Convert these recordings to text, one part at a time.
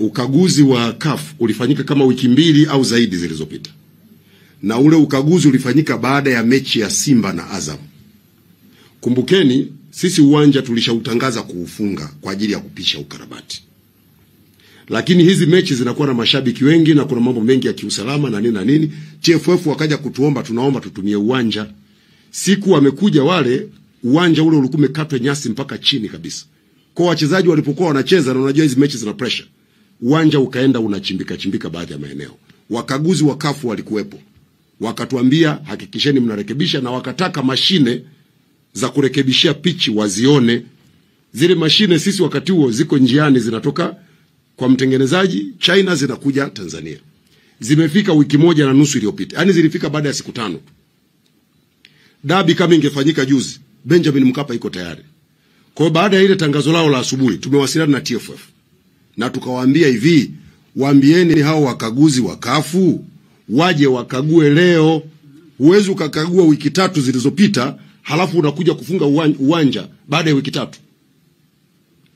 Ukaguzi wa CAF ulifanyika kama wiki mbili au zaidi zilizopita. Na ule ukaguzi ulifanyika baada ya mechi ya Simba na Azam. Kumbukeni, sisi uwanja tulishautangaza kuufunga kwa ajili ya kupisha ukarabati. Lakini hizi mechi zinakuwa na mashabiki wengi na kuna mambo mengi ya kiusalama na nini na nini. TFF wakaja kutuomba, tunaomba tutumie uwanja. Siku wamekuja wale, uwanja ule ulikuwa umekatwa nyasi mpaka chini kabisa. Kwa wachezaji walipokuwa wanacheza, na unajua hizi mechi zina pressure, uwanja ukaenda unachimbika baadhi ya maeneo. Wakaguzi wa CAF walikuwepo. Wakatuambia hakikisheni mnarekebisha, na wakataka mashine za kurekebishia pichi wazione. Zile mashine sisi wakati huo ziko njiani, zinatoka kwa mtengenezaji China zinakuja Tanzania. Zimefika wiki moja na nusu iliyopita. Yaani zilifika baada ya siku 5. Dabi kama ingefanyika juzi, Benjamin Mkapa iko tayari. Kwa baada ya ile tangazo lao la asubuhi, tumewasiliana na TFF. Na tukawaambia hivi, waambieni hao wakaguzi wa CAF waje wakague leo. Huwezi ukakagua wiki 3 zilizopita halafu unakuja kufunga uwanja baada ya wiki 3.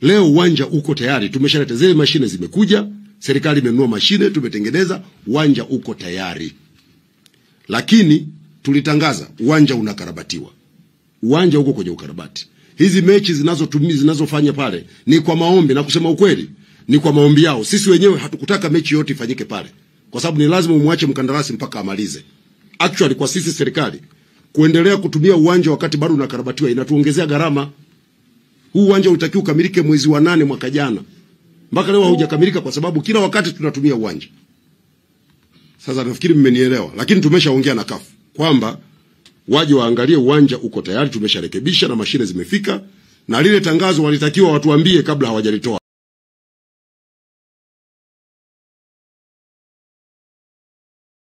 Leo uwanja uko tayari, tumeshaleta zile mashine, zimekuja, serikali imenunua mashine, tumetengeneza, uwanja uko tayari. Lakini tulitangaza uwanja unakarabatiwa. Uwanja uko kwenye ukarabati. Hizi mechi zinazofanya pale ni kwa maombi, na kusema ukweli ni kwa maombi yao. Sisi wenyewe hatukutaka mechi yote ifanyike pale, kwa sababu ni lazima umwache mkandarasi mpaka amalize. Actually kwa sisi serikali kuendelea kutumia uwanja wakati bado unakarabatiwa inatuongezea gharama. Huu uwanja utakiwa ukamilike mwezi wa 8 mwaka jana. Mpaka leo haujakamilika kwa sababu kila wakati tunatumia uwanja. Sasa nafikiri mmenielewa, lakini tumeshaongea na CAF kwamba waje waangalie uwanja uko tayari, tumesharekebisha na mashine zimefika, na lile tangazo walitakiwa watuambie kabla hawajalitoa.